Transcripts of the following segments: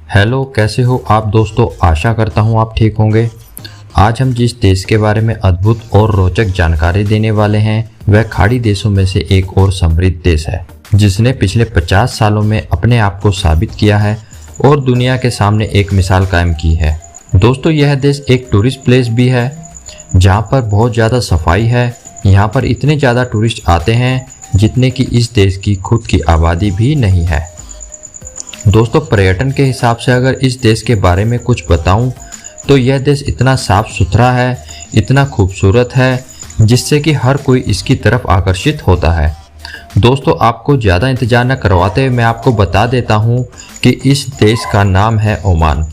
Hello, कैसे हो आप दोस्तों। आशा करता हूँ आप ठीक होंगे। आज हम जिस देश के बारे में अद्भुत और रोचक जानकारी देने वाले हैं वह खाड़ी देशों में से एक और समृद्ध देश है, जिसने पिछले 50 सालों में अपने आप को साबित किया है और दुनिया के सामने एक मिसाल कायम की है। दोस्तों, यह देश एक टूरिस्ट प्लेस भी है जहाँ पर बहुत ज़्यादा सफाई है। यहाँ पर इतने ज़्यादा टूरिस्ट आते हैं जितने कि इस देश की खुद की आबादी भी नहीं है। दोस्तों, पर्यटन के हिसाब से अगर इस देश के बारे में कुछ बताऊं तो यह देश इतना साफ सुथरा है, इतना खूबसूरत है, जिससे कि हर कोई इसकी तरफ आकर्षित होता है। दोस्तों, आपको ज़्यादा इंतजार न करवाते हुए मैं आपको बता देता हूं कि इस देश का नाम है ओमान।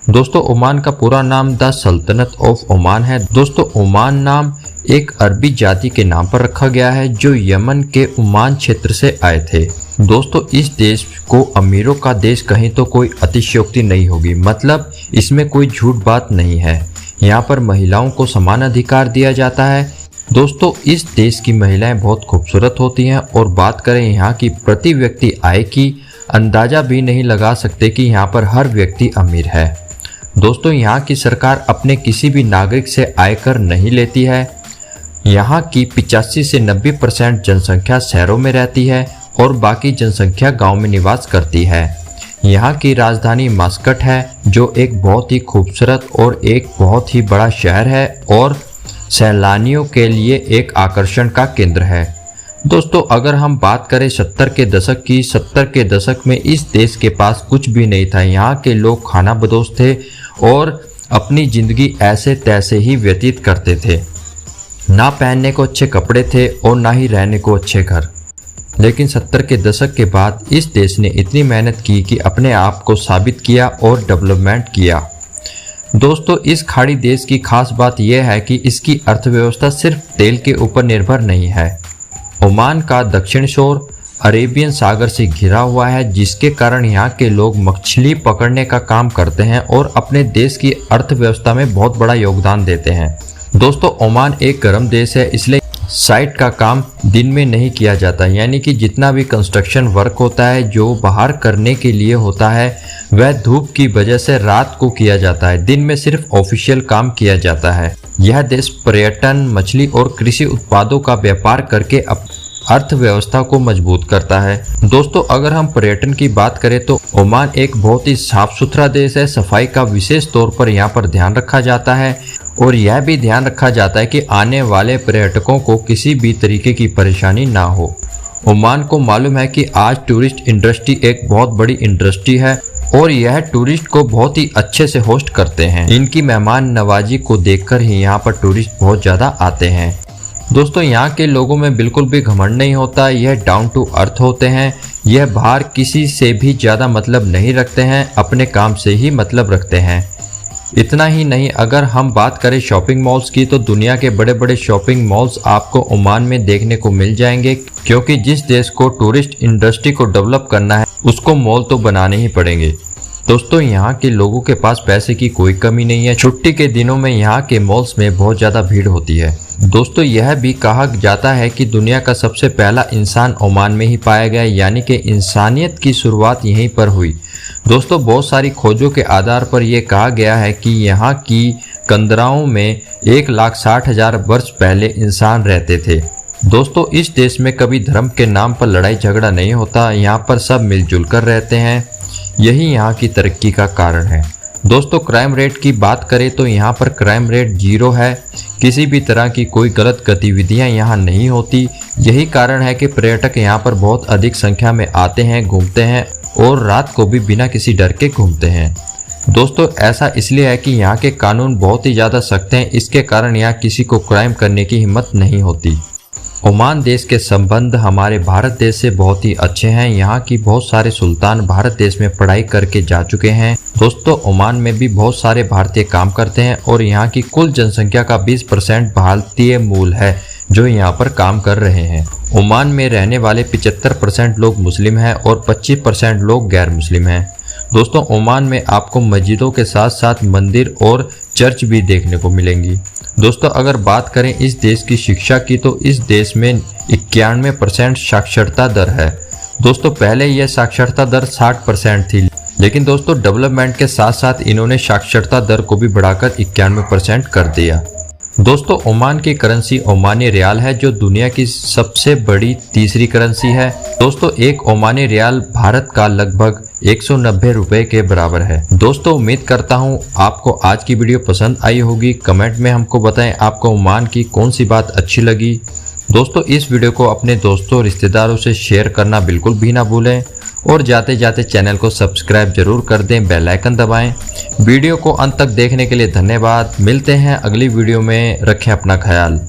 दोस्तों, ओमान का पूरा नाम द सल्तनत ऑफ ओमान है। दोस्तों, ओमान नाम एक अरबी जाति के नाम पर रखा गया है जो यमन के ओमान क्षेत्र से आए थे। दोस्तों, इस देश को अमीरों का देश कहीं तो कोई अतिशयोक्ति नहीं होगी, मतलब इसमें कोई झूठ बात नहीं है। यहाँ पर महिलाओं को समान अधिकार दिया जाता है। दोस्तों, इस देश की महिलाएं बहुत खूबसूरत होती हैं और बात करें यहाँ की प्रति व्यक्ति आय की, अंदाजा भी नहीं लगा सकते कि यहाँ पर हर व्यक्ति अमीर है। दोस्तों, यहाँ की सरकार अपने किसी भी नागरिक से आयकर नहीं लेती है। यहाँ की 85 से 90% जनसंख्या शहरों में रहती है और बाकी जनसंख्या गांव में निवास करती है। यहाँ की राजधानी मस्कट है जो एक बहुत ही खूबसूरत और एक बहुत ही बड़ा शहर है और सैलानियों के लिए एक आकर्षण का केंद्र है। दोस्तों, अगर हम बात करें 70 के दशक की, 70 के दशक में इस देश के पास कुछ भी नहीं था। यहाँ के लोग खानाबदोश थे और अपनी ज़िंदगी ऐसे तैसे ही व्यतीत करते थे। ना पहनने को अच्छे कपड़े थे और ना ही रहने को अच्छे घर। लेकिन 70 के दशक के बाद इस देश ने इतनी मेहनत की कि अपने आप को साबित किया और डेवलपमेंट किया। दोस्तों, इस खाड़ी देश की खास बात यह है कि इसकी अर्थव्यवस्था सिर्फ तेल के ऊपर निर्भर नहीं है। ओमान का दक्षिण छोर अरेबियन सागर से घिरा हुआ है, जिसके कारण यहाँ के लोग मछली पकड़ने का काम करते हैं और अपने देश की अर्थव्यवस्था में बहुत बड़ा योगदान देते हैं। दोस्तों, ओमान एक गर्म देश है, इसलिए साइट का काम दिन में नहीं किया जाता, यानी कि जितना भी कंस्ट्रक्शन वर्क होता है जो बाहर करने के लिए होता है वह धूप की वजह से रात को किया जाता है। दिन में सिर्फ ऑफिशियल काम किया जाता है। यह देश पर्यटन, मछली और कृषि उत्पादों का व्यापार करके अर्थव्यवस्था को मजबूत करता है। दोस्तों, अगर हम पर्यटन की बात करें तो ओमान एक बहुत ही साफ सुथरा देश है। सफाई का विशेष तौर पर यहाँ पर ध्यान रखा जाता है और यह भी ध्यान रखा जाता है कि आने वाले पर्यटकों को किसी भी तरीके की परेशानी ना हो। ओमान को मालूम है कि आज टूरिस्ट इंडस्ट्री एक बहुत बड़ी इंडस्ट्री है और यह टूरिस्ट को बहुत ही अच्छे से होस्ट करते हैं। इनकी मेहमान नवाजी को देखकर ही यहाँ पर टूरिस्ट बहुत ज़्यादा आते हैं। दोस्तों, यहाँ के लोगों में बिल्कुल भी घमंड नहीं होता। यह डाउन टू अर्थ होते हैं। यह बाहर किसी से भी ज़्यादा मतलब नहीं रखते हैं, अपने काम से ही मतलब रखते हैं। इतना ही नहीं, अगर हम बात करें शॉपिंग मॉल्स की तो दुनिया के बड़े बड़े शॉपिंग मॉल्स आपको ओमान में देखने को मिल जाएंगे, क्योंकि जिस देश को टूरिस्ट इंडस्ट्री को डेवलप करना है उसको मॉल तो बनाने ही पड़ेंगे। दोस्तों, यहाँ के लोगों के पास पैसे की कोई कमी नहीं है। छुट्टी के दिनों में यहाँ के मॉल्स में बहुत ज़्यादा भीड़ होती है। दोस्तों, यह भी कहा जाता है कि दुनिया का सबसे पहला इंसान ओमान में ही पाया गया, यानी कि इंसानियत की शुरुआत यहीं पर हुई। दोस्तों, बहुत सारी खोजों के आधार पर यह कहा गया है कि यहाँ की कंदराओं में 1,60,000 वर्ष पहले इंसान रहते थे। दोस्तों, इस देश में कभी धर्म के नाम पर लड़ाई झगड़ा नहीं होता। यहाँ पर सब मिलजुल कर रहते हैं। यही यहाँ की तरक्की का कारण है। दोस्तों, क्राइम रेट की बात करें तो यहाँ पर क्राइम रेट 0 है। किसी भी तरह की कोई गलत गतिविधियाँ यहाँ नहीं होती। यही कारण है कि पर्यटक यहाँ पर बहुत अधिक संख्या में आते हैं, घूमते हैं और रात को भी बिना किसी डर के घूमते हैं। दोस्तों, ऐसा इसलिए है कि यहाँ के कानून बहुत ही ज़्यादा सख्त हैं। इसके कारण यहाँ किसी को क्राइम करने की हिम्मत नहीं होती। ओमान देश के संबंध हमारे भारत देश से बहुत ही अच्छे हैं। यहाँ की बहुत सारे सुल्तान भारत देश में पढ़ाई करके जा चुके हैं। दोस्तों, ओमान में भी बहुत सारे भारतीय काम करते हैं और यहाँ की कुल जनसंख्या का 20% भारतीय मूल है जो यहाँ पर काम कर रहे हैं। ओमान में रहने वाले 75% लोग मुस्लिम हैं और 25% लोग गैर मुस्लिम हैं। दोस्तों, ओमान में आपको मस्जिदों के साथ साथ मंदिर और चर्च भी देखने को मिलेंगी। दोस्तों, अगर बात करें इस देश की शिक्षा की तो इस देश में 91% साक्षरता दर है। दोस्तों पहले यह साक्षरता दर 60% थी, लेकिन दोस्तों डेवलपमेंट के साथ साथ इन्होंने साक्षरता दर को भी बढ़ाकर 91% कर दिया। दोस्तों ओमान की करेंसी ओमानी रियाल है, जो दुनिया की सबसे बड़ी तीसरी करेंसी है। दोस्तों एक ओमानी रियाल भारत का लगभग 190 रुपए के बराबर है। दोस्तों उम्मीद करता हूँ आपको आज की वीडियो पसंद आई होगी। कमेंट में हमको बताएं आपको ओमान की कौन सी बात अच्छी लगी। दोस्तों इस वीडियो को अपने दोस्तों और रिश्तेदारों से शेयर करना बिल्कुल भी ना भूलें और जाते जाते चैनल को सब्सक्राइब जरूर कर दें, बेल आइकन दबाएं। वीडियो को अंत तक देखने के लिए धन्यवाद। मिलते हैं अगली वीडियो में, रखें अपना ख्याल।